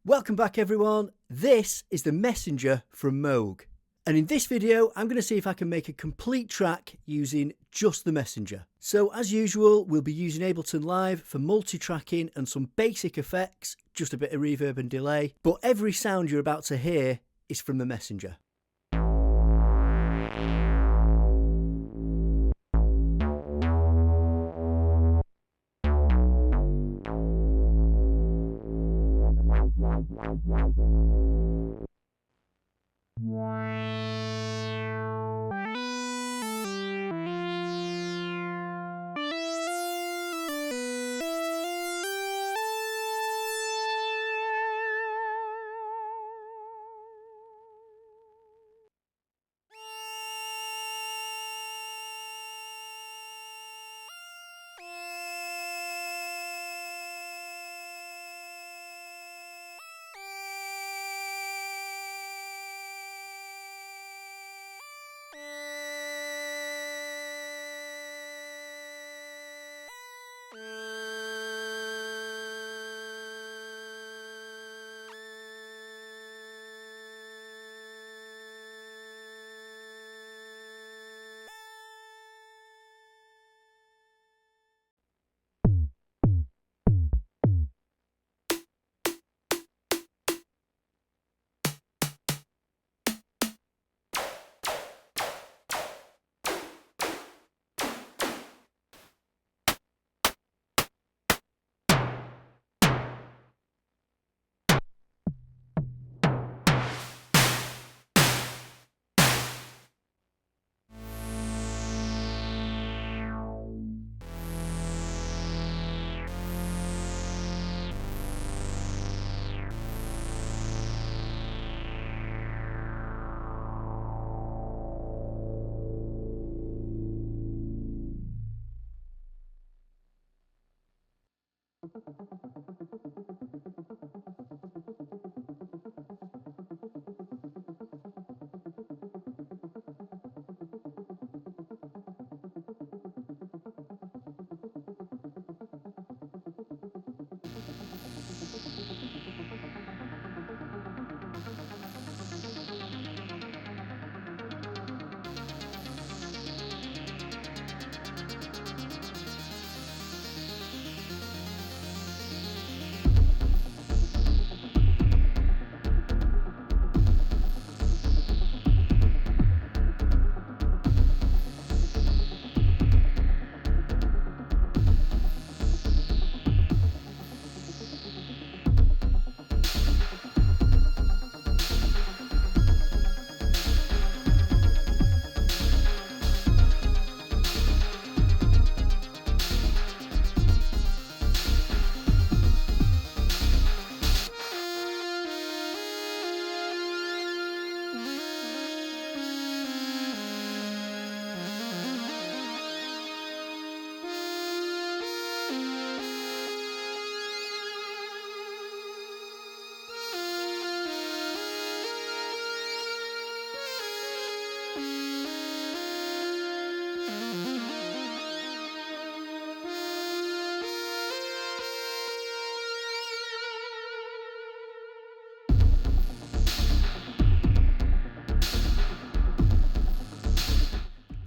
Welcome back everyone, this is the Messenger from Moog. And in this video I'm going to see if I can make a complete track using just the Messenger. So as usual we'll be using Ableton Live for multi-tracking and some basic effects, just a bit of reverb and delay, but every sound you're about to hear is from the Messenger.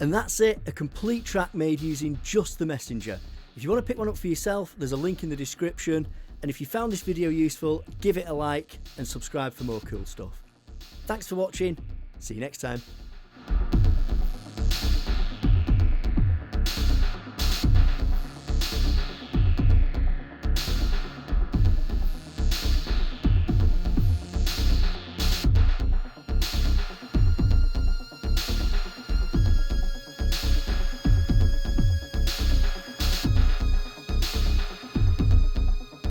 And that's it, a complete track made using just the Messenger. If you want to pick one up for yourself, there's a link in the description. And if you found this video useful, give it a like and subscribe for more cool stuff. Thanks for watching, see you next time.